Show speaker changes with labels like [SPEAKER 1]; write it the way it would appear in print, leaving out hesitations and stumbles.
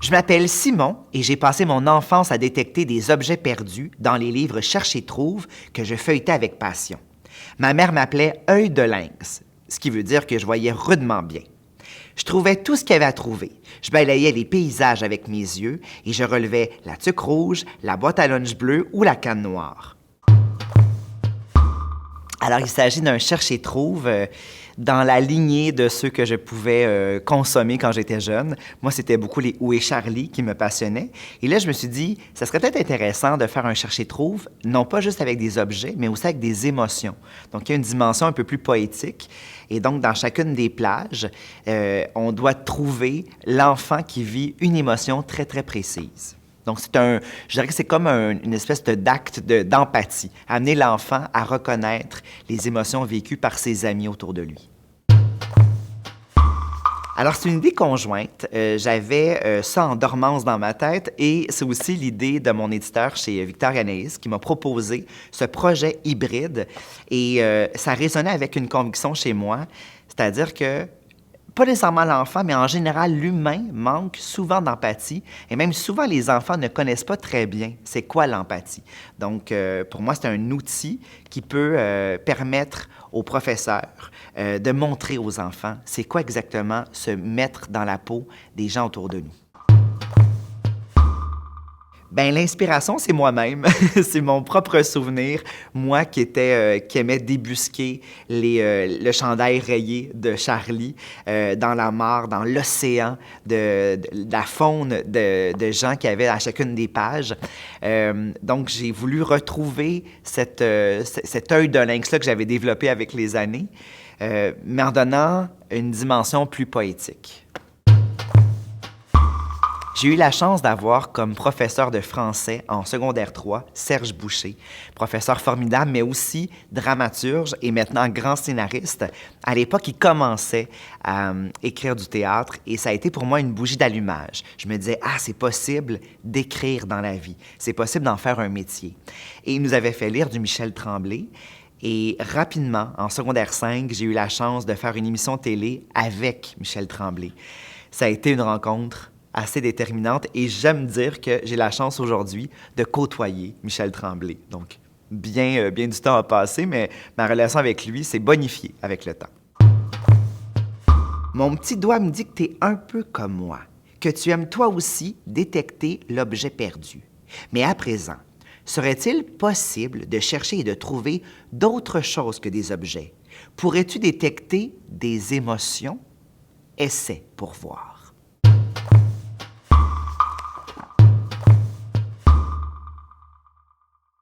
[SPEAKER 1] Je m'appelle Simon et j'ai passé mon enfance à détecter des objets perdus dans les livres Cherche et trouve que je feuilletais avec passion. Ma mère m'appelait œil de lynx, ce qui veut dire que je voyais rudement bien. Je trouvais tout ce qu'il y avait à trouver. Je balayais les paysages avec mes yeux et je relevais la tuque rouge, la boîte à lunch bleue ou la canne noire. Alors, il s'agit d'un cherche et trouve dans la lignée de ceux que je pouvais consommer quand j'étais jeune. Moi, c'était beaucoup les Où est Charlie qui me passionnaient. Et là, je me suis dit, ça serait peut-être intéressant de faire un cherche et trouve, non pas juste avec des objets, mais aussi avec des émotions. Donc, il y a une dimension un peu plus poétique. Et donc, dans chacune des plages, on doit trouver l'enfant qui vit une émotion très, très précise. Donc, je dirais que c'est comme une espèce d'acte d'empathie, amener l'enfant à reconnaître les émotions vécues par ses amis autour de lui. Alors, c'est une idée conjointe. J'avais ça en dormance dans ma tête et c'est aussi l'idée de mon éditeur chez Victor Yanaïs qui m'a proposé ce projet hybride et ça résonnait avec une conviction chez moi, c'est-à-dire que pas nécessairement l'enfant, mais en général, l'humain manque souvent d'empathie et même souvent, les enfants ne connaissent pas très bien c'est quoi l'empathie. Donc, pour moi, c'est un outil qui peut permettre aux professeurs de montrer aux enfants c'est quoi exactement se mettre dans la peau des gens autour de nous. Ben l'inspiration, c'est moi-même. C'est mon propre souvenir. Moi qui aimait débusquer le chandail rayé de Charlie dans la mare, dans l'océan de la faune de gens qu'il y avait à chacune des pages. Donc, j'ai voulu retrouver cet œil de lynx-là que j'avais développé avec les années, mais en donnant une dimension plus poétique. J'ai eu la chance d'avoir comme professeur de français en secondaire 3 Serge Boucher, professeur formidable, mais aussi dramaturge et maintenant grand scénariste. À l'époque, il commençait à écrire du théâtre et ça a été pour moi une bougie d'allumage. Je me disais, c'est possible d'écrire dans la vie, c'est possible d'en faire un métier. Et il nous avait fait lire du Michel Tremblay. Et rapidement, en secondaire 5, j'ai eu la chance de faire une émission télé avec Michel Tremblay. Ça a été une rencontre assez déterminante et j'aime dire que j'ai la chance aujourd'hui de côtoyer Michel Tremblay. Donc, bien du temps a passé, mais ma relation avec lui s'est bonifiée avec le temps. Mon petit doigt me dit que tu es un peu comme moi, que tu aimes toi aussi détecter l'objet perdu. Mais à présent, serait-il possible de chercher et de trouver d'autres choses que des objets? Pourrais-tu détecter des émotions? Essaie pour voir.